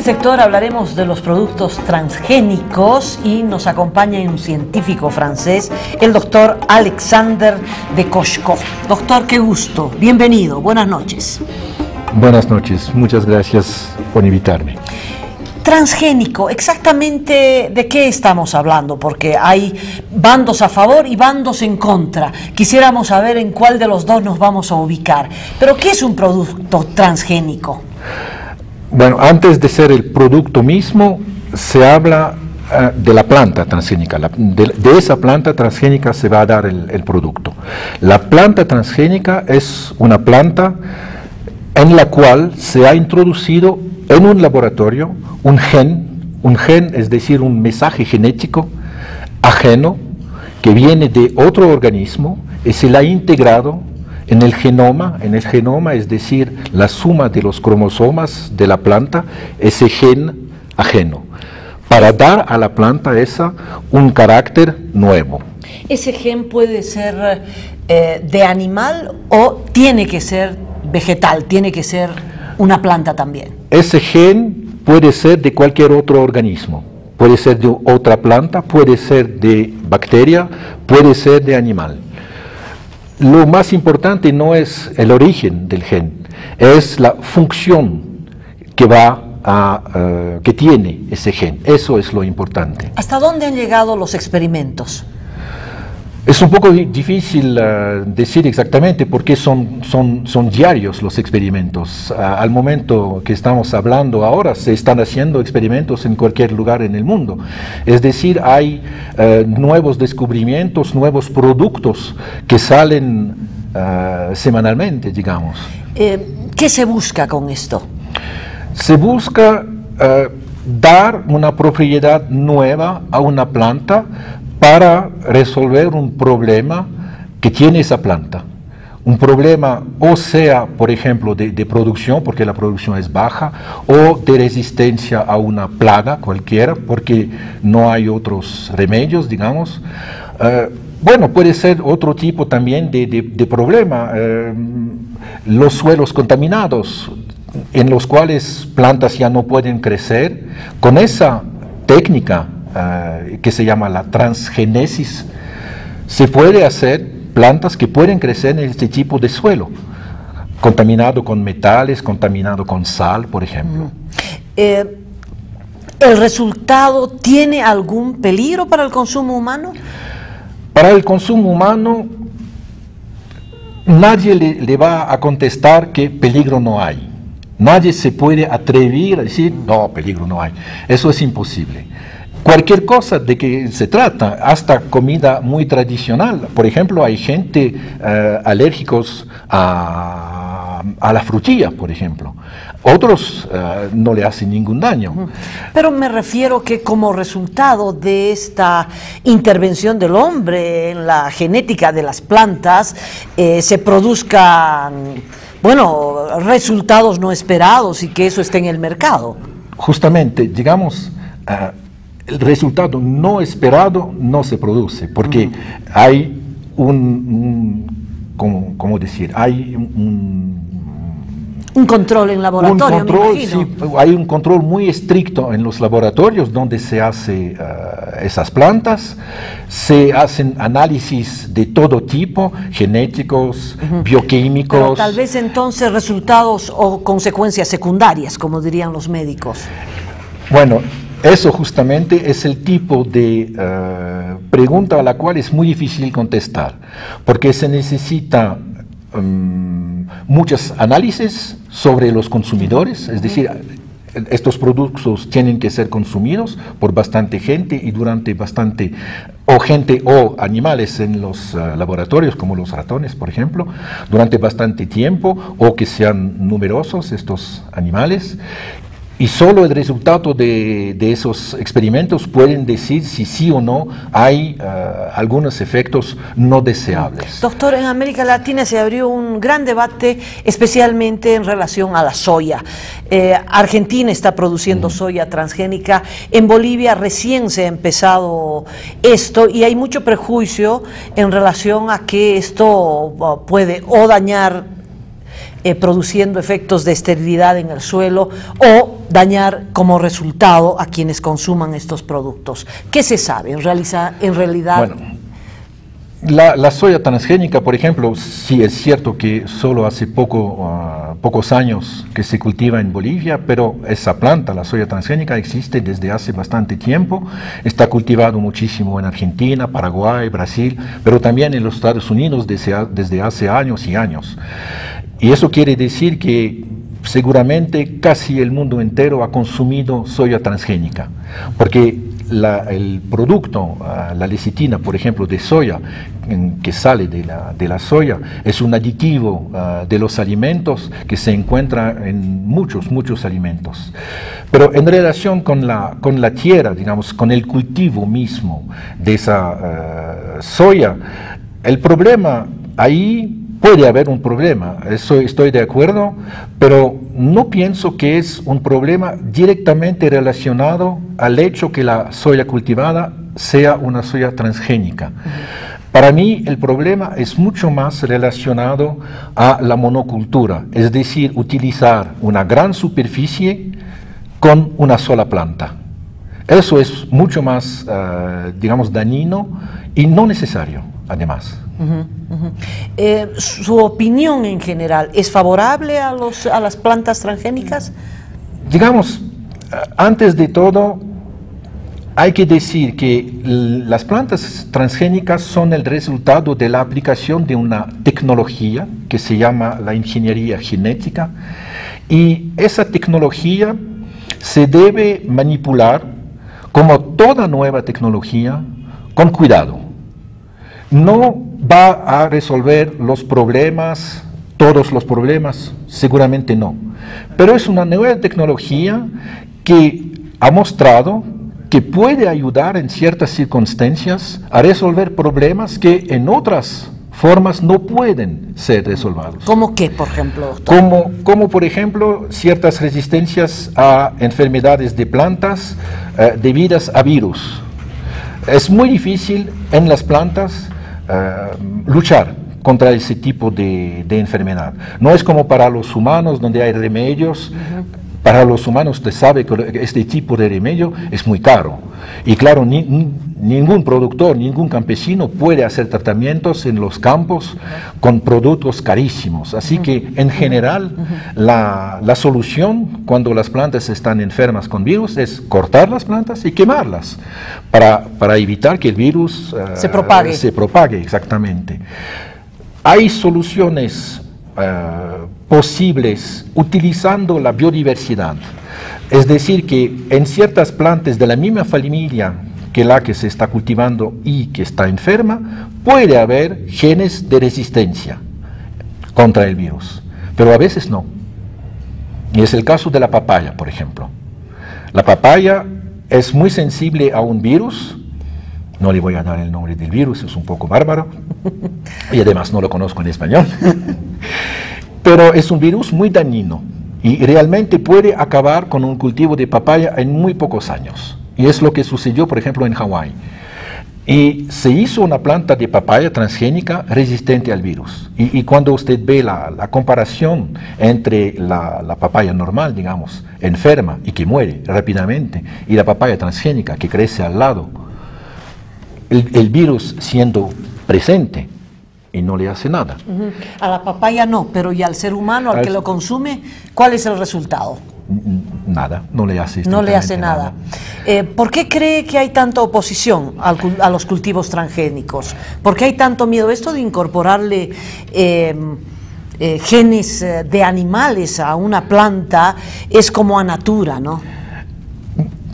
este sector hablaremos de los productos transgénicos y nos acompaña un científico francés, el doctor Alexander de Cochecourt. Doctor, qué gusto, bienvenido, buenas noches. Buenas noches, muchas gracias por invitarme. Transgénico, exactamente de qué estamos hablando, porque hay bandos a favor y bandos en contra. Quisiéramos saber en cuál de los dos nos vamos a ubicar. Pero ¿qué es un producto transgénico? Bueno, antes de ser el producto mismo, se habla de la planta transgénica. De esa planta transgénica se va a dar el producto. La planta transgénica es una planta en la cual se ha introducido en un laboratorio un gen, es decir, un mensaje genético ajeno que viene de otro organismo y se le ha integrado en el genoma, es decir, la suma de los cromosomas de la planta, ese gen ajeno, para dar a la planta esa un carácter nuevo. ¿Ese gen puede ser de animal o tiene que ser vegetal, tiene que ser una planta también? Ese gen puede ser de cualquier otro organismo, puede ser de otra planta, puede ser de bacteria, puede ser de animal. Lo más importante no es el origen del gen, es la función que tiene ese gen. Eso es lo importante. ¿Hasta dónde han llegado los experimentos? Es un poco difícil decir exactamente porque son diarios los experimentos. Al momento que estamos hablando ahora se están haciendo experimentos en cualquier lugar en el mundo. Es decir, hay nuevos descubrimientos, nuevos productos que salen semanalmente, digamos. ¿Qué se busca con esto? Se busca dar una propiedad nueva a una planta para resolver un problema que tiene esa planta. Un problema o sea, por ejemplo, de producción, porque la producción es baja, o de resistencia a una plaga cualquiera, porque no hay otros remedios, digamos. Bueno, puede ser otro tipo también de problema. Los suelos contaminados, en los cuales plantas ya no pueden crecer, con esa técnica que se llama la transgénesis, se puede hacer plantas que pueden crecer en este tipo de suelo, contaminado con metales, contaminado con sal, por ejemplo. ¿El resultado tiene algún peligro para el consumo humano? Para el consumo humano, nadie le va a contestar que peligro no hay. Nadie se puede atrever a decir, no, peligro no hay. Eso es imposible. Cualquier cosa de que se trata, hasta comida muy tradicional. Por ejemplo, hay gente alérgicos a la frutilla, por ejemplo. Otros no le hacen ningún daño. Pero me refiero que como resultado de esta intervención del hombre en la genética de las plantas, se produzcan, bueno, resultados no esperados y que eso esté en el mercado. Justamente, digamos, el resultado no esperado no se produce, porque hay ¿cómo decir? Hay un control en laboratorio, un control, me imagino. sí, hay un control muy estricto en los laboratorios donde se hace esas plantas, se hacen análisis de todo tipo, genéticos, bioquímicos. Pero tal vez entonces resultados o consecuencias secundarias, como dirían los médicos. Bueno, eso justamente es el tipo de pregunta a la cual es muy difícil contestar, porque se necesita muchos análisis sobre los consumidores, es decir, estos productos tienen que ser consumidos por bastante gente y durante bastante, o animales en los laboratorios, como los ratones, por ejemplo, durante bastante tiempo, o que sean numerosos estos animales. Y solo el resultado de esos experimentos pueden decir si sí o no hay algunos efectos no deseables. Doctor, en América Latina se abrió un gran debate, especialmente en relación a la soya. Argentina está produciendo soya transgénica, en Bolivia recién se ha empezado esto y hay mucho prejuicio en relación a que esto puede o dañar produciendo efectos de esterilidad en el suelo o dañar como resultado a quienes consuman estos productos. ¿Qué se sabe en realidad? Bueno, la soya transgénica, por ejemplo, sí es cierto que solo hace pocos años que se cultiva en Bolivia, pero esa planta, la soya transgénica, existe desde hace bastante tiempo. Está cultivado muchísimo en Argentina, Paraguay, Brasil, pero también en los Estados Unidos desde hace años y años. Y eso quiere decir que seguramente casi el mundo entero ha consumido soya transgénica, porque el producto, la lecitina, por ejemplo, de soya, que sale de la soya, es un aditivo de los alimentos que se encuentra en muchos alimentos. Pero en relación con la tierra, digamos, con el cultivo mismo de esa soya, el problema ahí... Puede haber un problema, eso estoy de acuerdo, pero no pienso que es un problema directamente relacionado al hecho que la soya cultivada sea una soya transgénica. Para mí el problema es mucho más relacionado a la monocultura, es decir, utilizar una gran superficie con una sola planta. Eso es mucho más, digamos, dañino y no necesario, además. ¿Su opinión en general es favorable a las plantas transgénicas? Digamos, antes de todo, hay que decir que las plantas transgénicas son el resultado de la aplicación de una tecnología que se llama la ingeniería genética, y esa tecnología se debe manipular, como toda nueva tecnología, con cuidado. No va a resolver los problemas, todos los problemas, seguramente no. Pero es una nueva tecnología que ha mostrado que puede ayudar en ciertas circunstancias a resolver problemas que en otras formas no pueden ser resolvidos. ¿Cómo qué, por ejemplo, doctor? Como por ejemplo, ciertas resistencias a enfermedades de plantas debidas a virus. Es muy difícil en las plantas luchar contra ese tipo de enfermedad. No es como para los humanos, donde hay remedios. Para los humanos usted sabe que este tipo de remedio es muy caro. Y claro, ningún productor, ningún campesino puede hacer tratamientos en los campos con productos carísimos. Así que en general la solución cuando las plantas están enfermas con virus es cortar las plantas y quemarlas para evitar que el virus se propague. Se propague, exactamente. Hay soluciones posibles utilizando la biodiversidad. Es decir, que en ciertas plantas de la misma familia que la que se está cultivando y que está enferma, puede haber genes de resistencia contra el virus, pero a veces no. Y es el caso de la papaya, por ejemplo. La papaya es muy sensible a un virus. No le voy a dar el nombre del virus, es un poco bárbaro, y además no lo conozco en español. Pero es un virus muy dañino y realmente puede acabar con un cultivo de papaya en muy pocos años. Y es lo que sucedió, por ejemplo, en Hawái. Y se hizo una planta de papaya transgénica resistente al virus. Y cuando usted ve la comparación entre la papaya normal, digamos, enferma y que muere rápidamente, y la papaya transgénica que crece al lado, el virus siendo presente y no le hace nada. A la papaya no, pero y al ser humano, al que lo consume, ¿cuál es el resultado? Nada, no le hace no le hace nada. ¿Por qué cree que hay tanta oposición a los cultivos transgénicos? ¿Por qué hay tanto miedo? Esto de incorporarle genes de animales a una planta es como a natura, ¿no?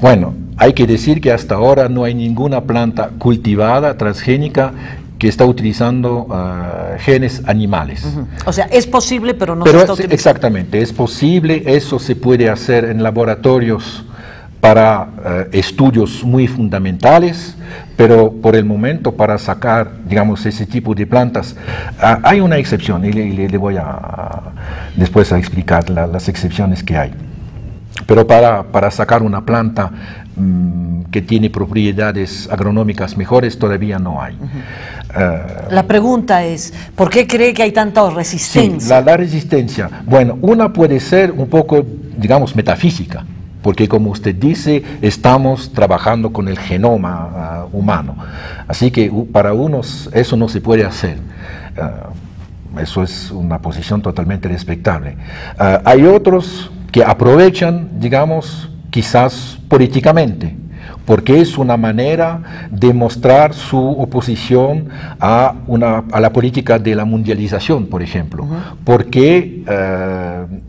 Bueno, hay que decir que hasta ahora no hay ninguna planta cultivada transgénica que está utilizando genes animales. O sea, es posible, pero no se está utilizando. Exactamente, es posible, eso se puede hacer en laboratorios para estudios muy fundamentales, pero por el momento para sacar, digamos, ese tipo de plantas, hay una excepción, y le voy después a explicar las excepciones que hay. Pero para sacar una planta que tiene propiedades agronómicas mejores, todavía no hay. La pregunta es, ¿por qué cree que hay tanta resistencia? Sí, la resistencia, bueno, una puede ser un poco, digamos, metafísica. porque como usted dice, estamos trabajando con el genoma humano. Así que para unos eso no se puede hacer. Eso es una posición totalmente respetable. Hay otros que aprovechan, digamos, quizás políticamente, porque es una manera de mostrar su oposición a la política de la mundialización, por ejemplo. Porque,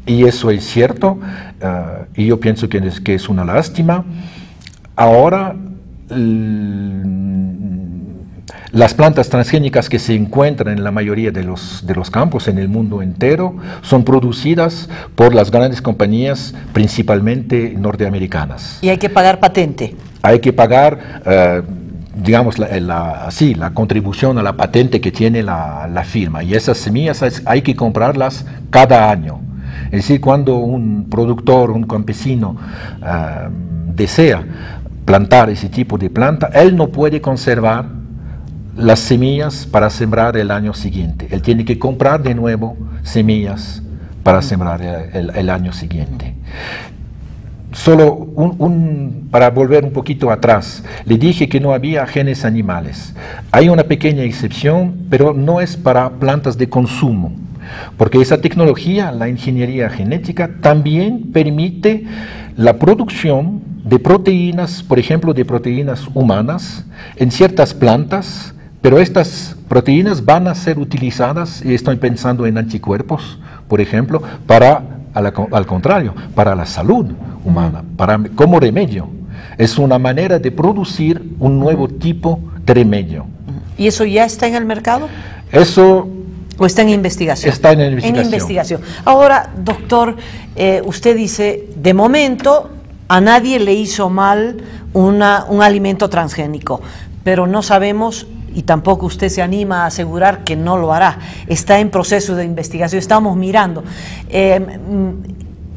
y eso es cierto, y yo pienso que es una lástima, ahora las plantas transgénicas que se encuentran en la mayoría de los campos en el mundo entero son producidas por las grandes compañías, principalmente norteamericanas. Y hay que pagar patente. Hay que pagar, digamos, la contribución a la patente que tiene la firma. Y esas semillas hay que comprarlas cada año. Es decir, cuando un productor, un campesino desea plantar ese tipo de planta, él no puede conservar las semillas para sembrar el año siguiente. Él tiene que comprar de nuevo semillas para sembrar el año siguiente. Solo para volver un poquito atrás, le dije que no había genes animales. Hay una pequeña excepción, pero no es para plantas de consumo, porque esa tecnología, la ingeniería genética, también permite la producción de proteínas, por ejemplo, de proteínas humanas en ciertas plantas, pero estas proteínas van a ser utilizadas, y estoy pensando en anticuerpos, por ejemplo, al contrario, para la salud humana, como remedio. Es una manera de producir un nuevo tipo de remedio. ¿Y eso ya está en el mercado? Eso... ¿O está en investigación? Está en investigación. En investigación. Ahora, doctor, usted dice, de momento a nadie le hizo mal un alimento transgénico, pero no sabemos, y tampoco usted se anima a asegurar que no lo hará. Está en proceso de investigación, estamos mirando.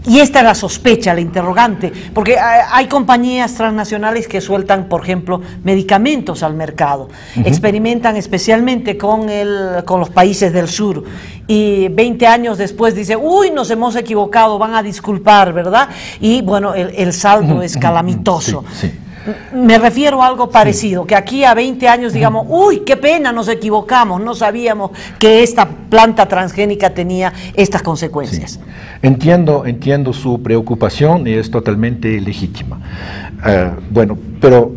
Y esta es la sospecha, la interrogante, porque hay compañías transnacionales que sueltan, por ejemplo, medicamentos al mercado, experimentan especialmente con los países del sur, y 20 años después dice, uy, nos hemos equivocado, van a disculpar, ¿verdad? Y bueno, el saldo es calamitoso. Sí, sí. Me refiero a algo parecido, que aquí a 20 años digamos, uy, qué pena, nos equivocamos, no sabíamos que esta planta transgénica tenía estas consecuencias. Sí. Entiendo su preocupación y es totalmente legítima. Bueno, pero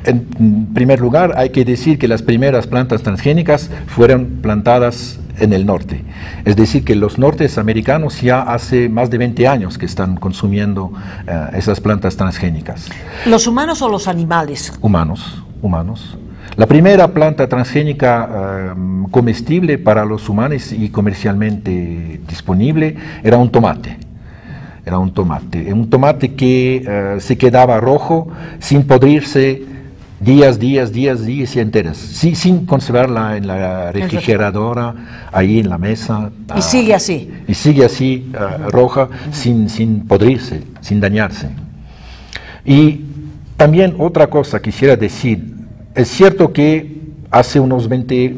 en primer lugar hay que decir que las primeras plantas transgénicas fueron plantadas en el norte. Es decir, que los norteamericanos ya hace más de 20 años que están consumiendo esas plantas transgénicas. ¿Los humanos o los animales? Humanos. La primera planta transgénica comestible para los humanos y comercialmente disponible era un tomate. Un tomate que se quedaba rojo sin podrirse días enteros, sin conservarla en la refrigeradora, ahí en la mesa. Y sigue así. Y sigue así, roja, sin podrirse, sin dañarse. Y también otra cosa quisiera decir, es cierto que hace unos 20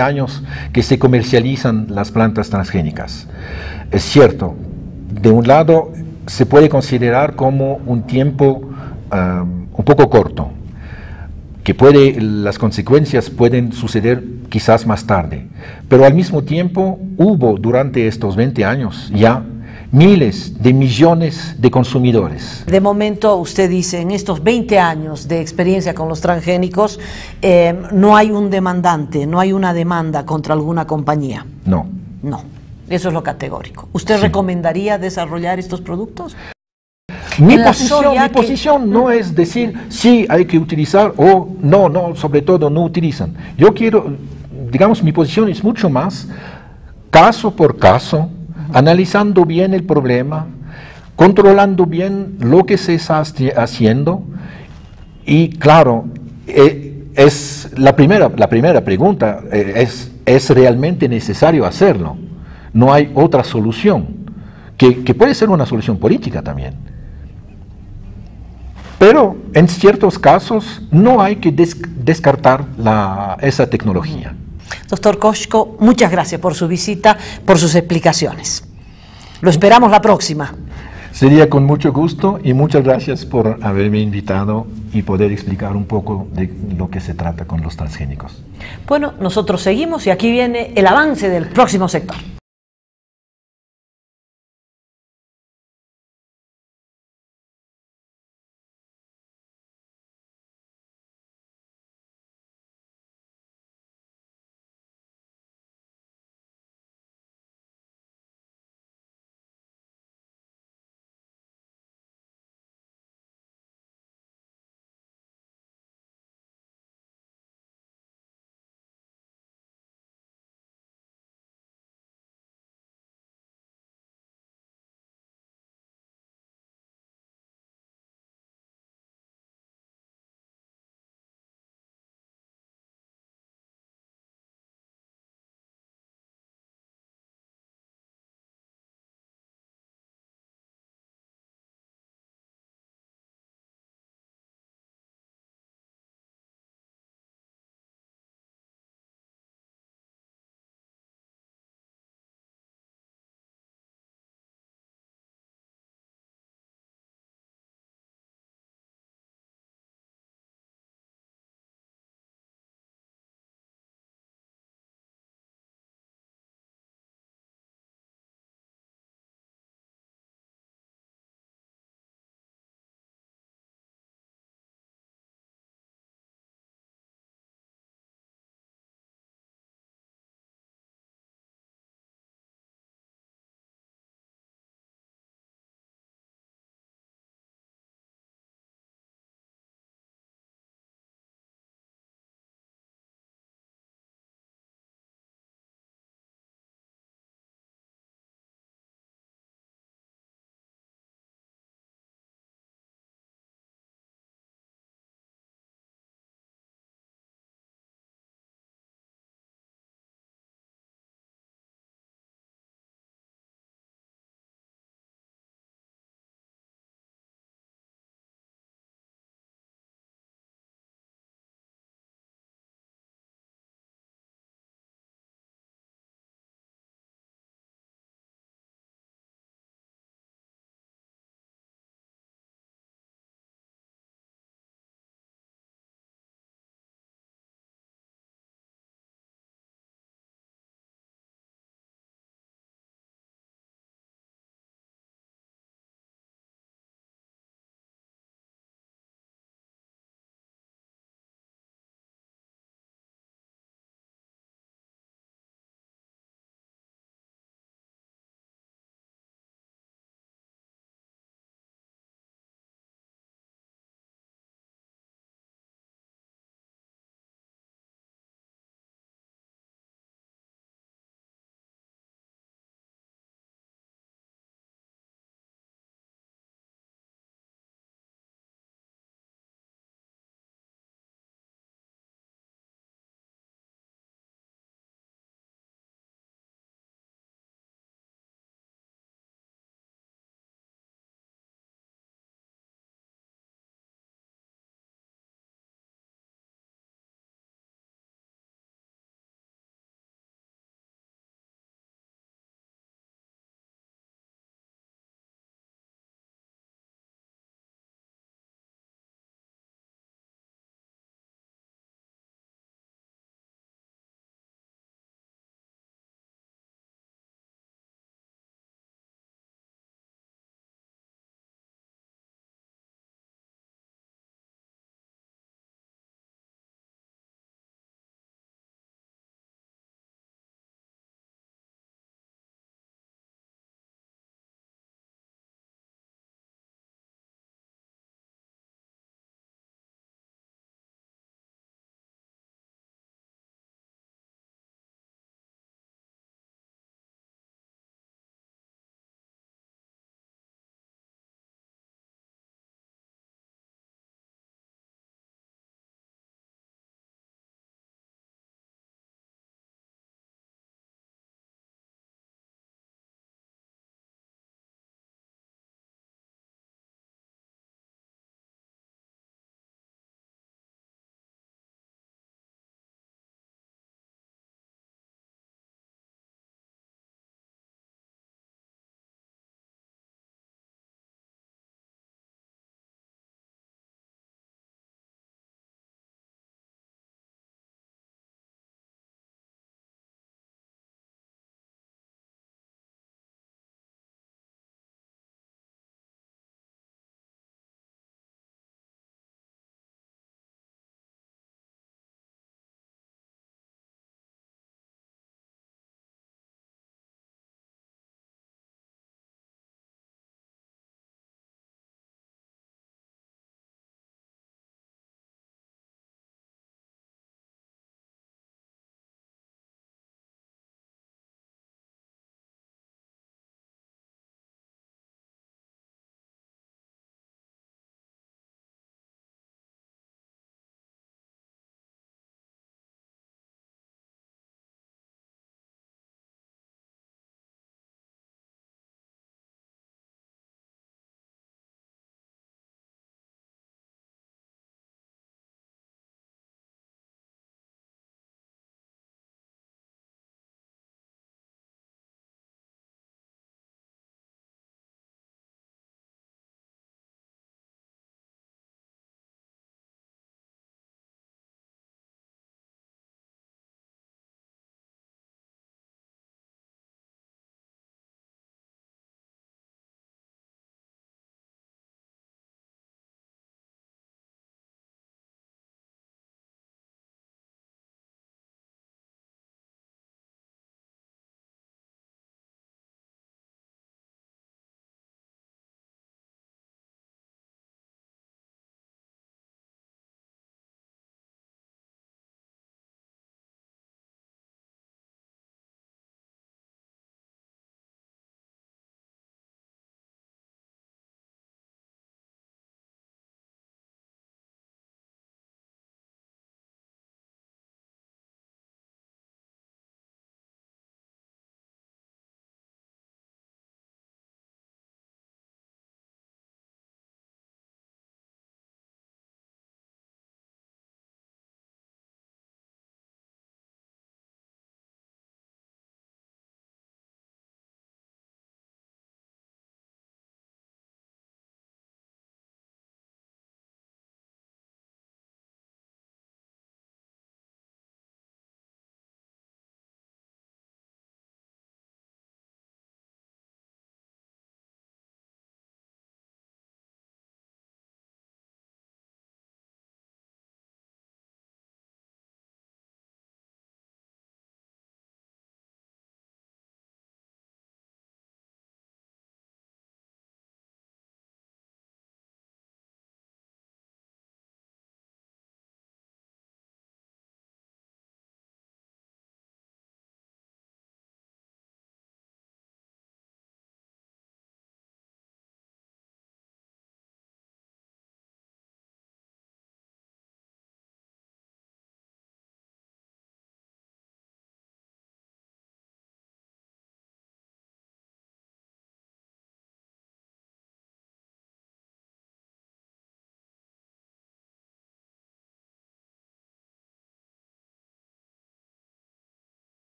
años que se comercializan las plantas transgénicas. Es cierto, de un lado se puede considerar como un tiempo un poco corto, que las consecuencias pueden suceder quizás más tarde, pero al mismo tiempo hubo durante estos 20 años ya miles de millones de consumidores. De momento usted dice, en estos 20 años de experiencia con los transgénicos, no hay un demandante, no hay una demanda contra alguna compañía. No. No, eso es lo categórico. ¿Usted recomendaría desarrollar estos productos? Mi posición no es decir sí hay que utilizar o no, sobre todo no utilizan. Yo quiero, digamos, mi posición es mucho más caso por caso, analizando bien el problema, controlando bien lo que se está haciendo y claro, es la primera pregunta, ¿es realmente necesario hacerlo? No hay otra solución, que puede ser una solución política también. Pero en ciertos casos no hay que descartar esa tecnología. Doctor Koshko, muchas gracias por su visita, por sus explicaciones. Lo esperamos la próxima. Sería con mucho gusto y muchas gracias por haberme invitado y poder explicar un poco de lo que se trata con los transgénicos. Bueno, nosotros seguimos y aquí viene el avance del próximo sector.